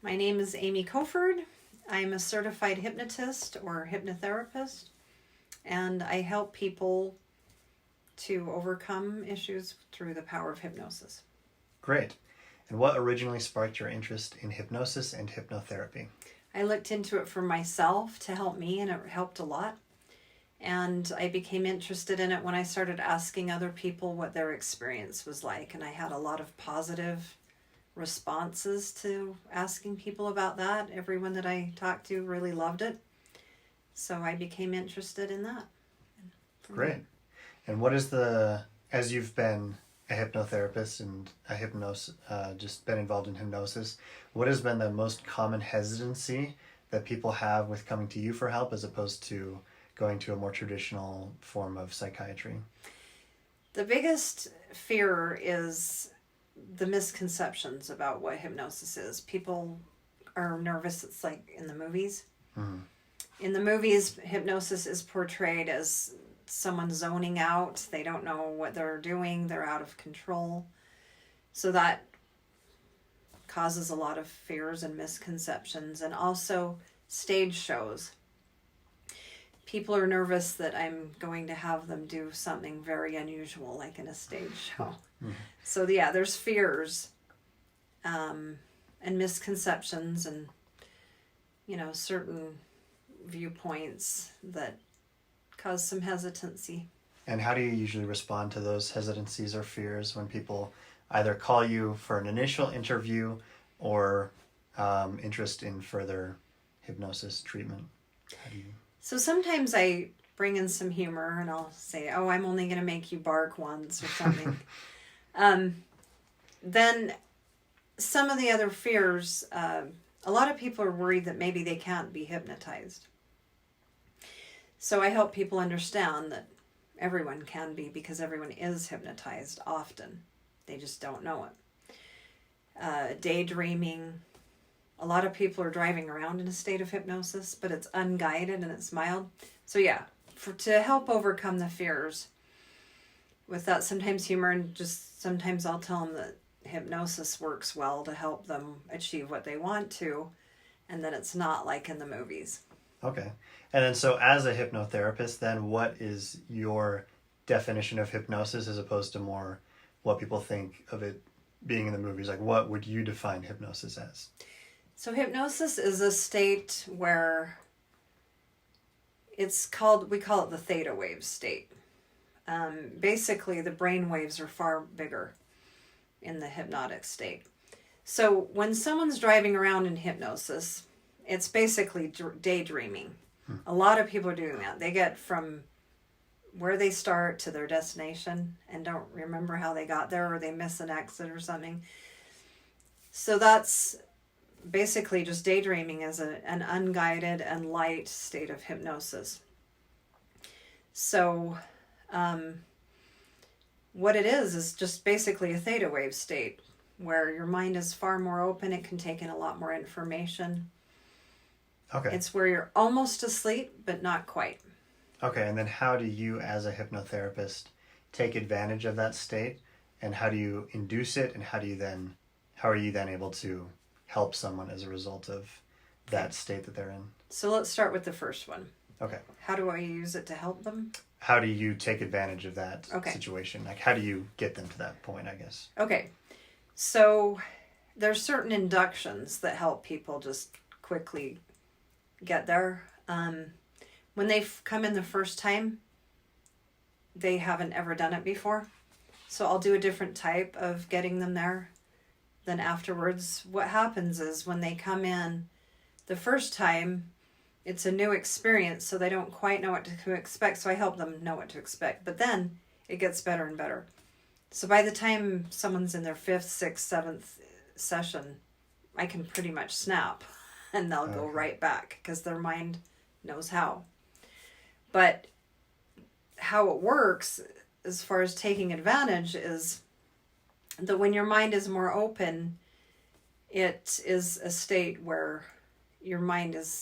My name is Amy Coford. I'm a certified hypnotist or hypnotherapist, and I help people to overcome issues through the power of hypnosis. Great. And what originally sparked your interest in hypnosis and hypnotherapy? I looked into it for myself to help me, and it helped a lot. And I became interested in it when I started asking other people what their experience was like, and I had a lot of positive responses to asking people about that. Everyone that I talked to really loved it. So I became interested in that. Great. And as you've been a hypnotherapist and just been involved in hypnosis, what has been the most common hesitancy that people have with coming to you for help as opposed to going to a more traditional form of psychiatry? The biggest fear is the misconceptions about what hypnosis is. People are nervous. It's like in the movies. Mm-hmm. In the movies, hypnosis is portrayed as someone zoning out. They don't know what they're doing. They're out of control. So that causes a lot of fears and misconceptions. And also stage shows. People are nervous that I'm going to have them do something very unusual, like in a stage show. Mm-hmm. So yeah, there's fears and misconceptions and, certain viewpoints that cause some hesitancy. And how do you usually respond to those hesitancies or fears when people either call you for an initial interview or interest in further hypnosis treatment? How do you... So sometimes I bring in some humor and I'll say, I'm only going to make you bark once or something. Then some of the other fears, a lot of people are worried that maybe they can't be hypnotized. So I help people understand that everyone can be, because everyone is hypnotized often. They just don't know it. Daydreaming. A lot of people are driving around in a state of hypnosis, but it's unguided and it's mild. So yeah, to help overcome the fears with that, sometimes humor, and just sometimes I'll tell them that hypnosis works well to help them achieve what they want to, and that it's not like in the movies. Okay. And then so as a hypnotherapist, then what is your definition of hypnosis as opposed to more what people think of it being in the movies? Like, what would you define hypnosis as? So hypnosis is a state where we call it the theta wave state. Basically, the brain waves are far bigger in the hypnotic state. So when someone's driving around in hypnosis, it's basically daydreaming. A lot of people are doing that. They get from where they start to their destination and don't remember how they got there, or they miss an exit or something. So that's basically just daydreaming as an unguided and light state of hypnosis. So what it is just basically a theta wave state where your mind is far more open. It can take in a lot more information. Okay. It's where you're almost asleep, but not quite. Okay, and then how do you as a hypnotherapist take advantage of that state, and how do you induce it, and how are you then able to help someone as a result of that state that they're in? So let's start with the first one. Okay. How do I use it to help them? How do you take advantage of that situation? Like, how do you get them to that point, I guess? Okay. So there's certain inductions that help people just quickly get there. When they come in the first time, they haven't ever done it before. So I'll do a different type of getting them there. Then afterwards, what happens is when they come in the first time, it's a new experience, so they don't quite know what to expect. So I help them know what to expect. But then it gets better and better. So by the time someone's in their 5th, 6th, 7th session, I can pretty much snap and they'll go right back because their mind knows how. But how it works as far as taking advantage is that when your mind is more open, it is a state where your mind